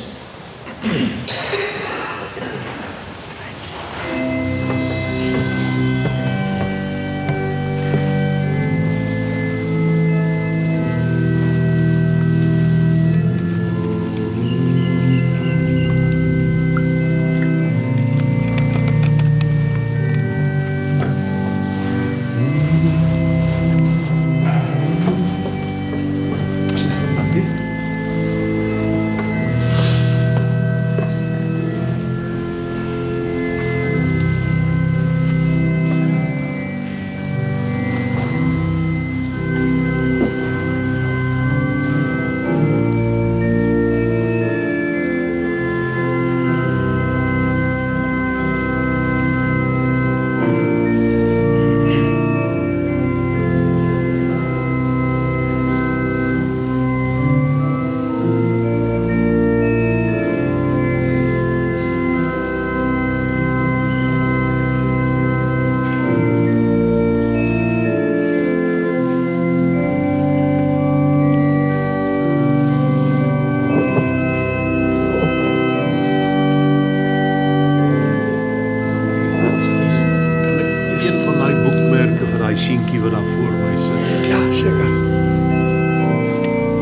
liedjie wat dan voor my sit. Ja, seker.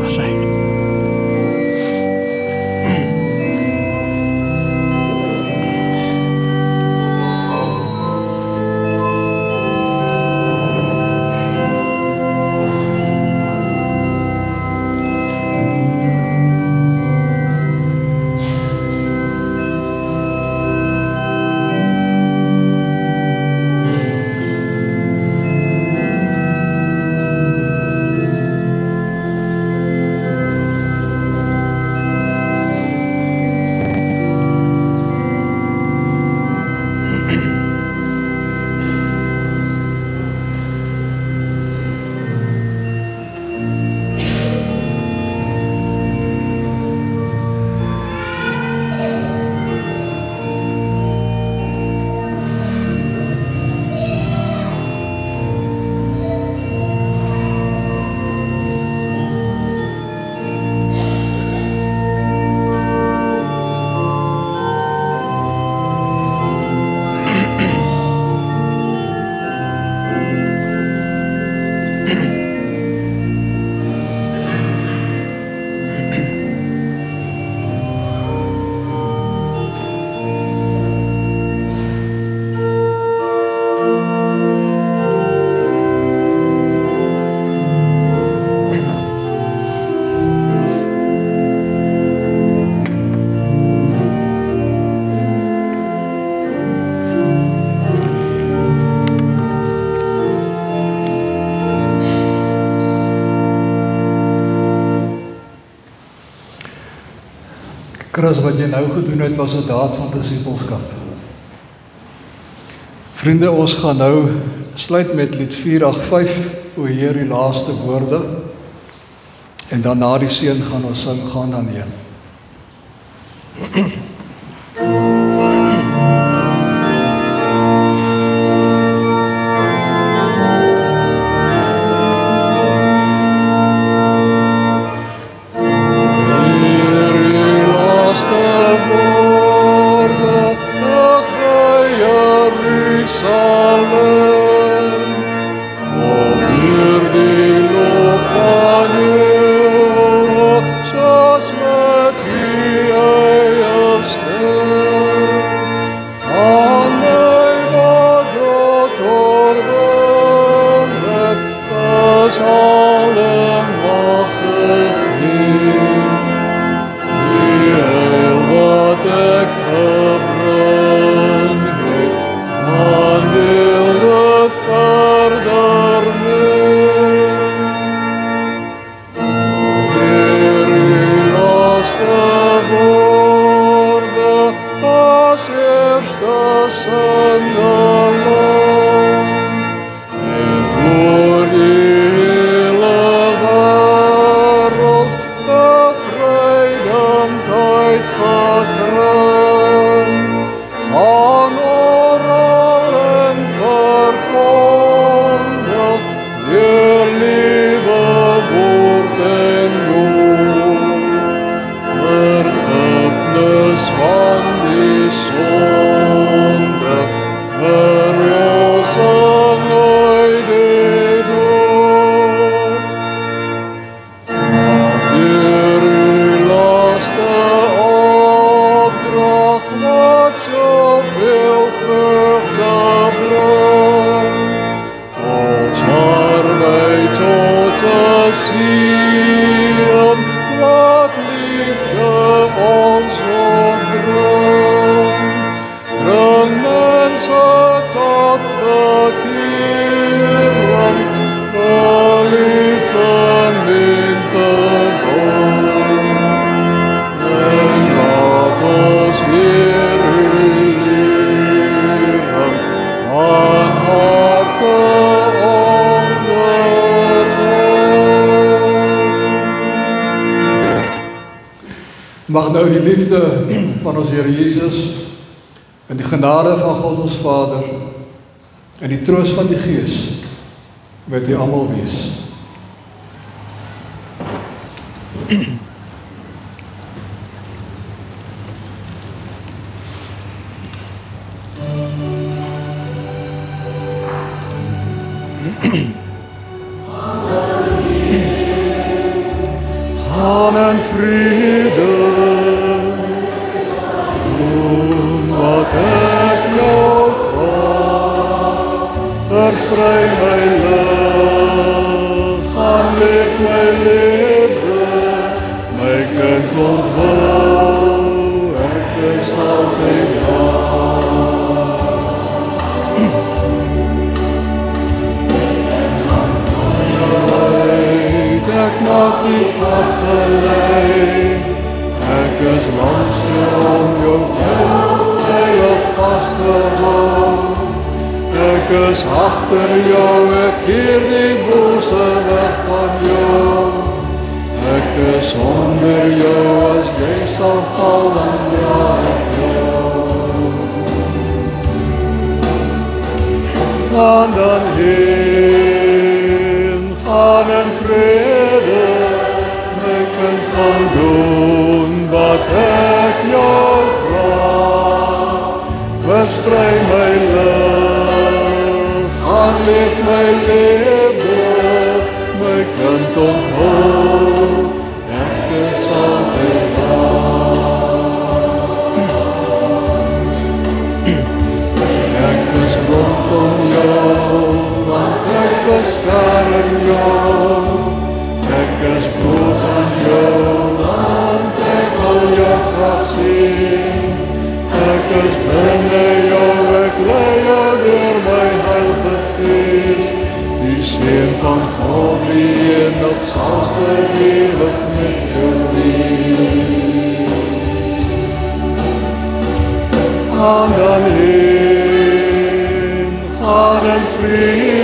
As hy. Chris, wat jy nou gedoen het, was 'n daad van disippelskap. Vriende, ons gaan nou sluit met lied 485, O Heer, die laaste woorde. En dan na die seën gaan ons sing, gaan dan heen. Mag nou die liefde van ons Here Jesus en die genade van God ons Vader en die troos van die Gees met u almal wees. gaan in vrede, doen wat ek jou vraag, versprei my lig, gaan leef my lewe, my kind onthou, ek is altyd ek maak die pad gelei, ek is langs jou om jou veilig vast te hou. Ek is agter jou, ek keer die bose weg van jou. Ek is onder jou, as jy sal val, dan dra ek jou. Gaan dan heen, gaan in vrede, my kind gaan doen wat ek jou vraag. Versprei my lig, gaan leef my lewe, my kind onthou, ek is altyd daar. Ek is rondom jou, want ek beskerm jou. Ek is goed aan jou, want ek wil jou graag sien. Ek is binne jou, ek lei jou deur my Heilige Gees. Die seën van God die enig sal vir ewig met jou wees. Gaan dan heen, gaan in vrede,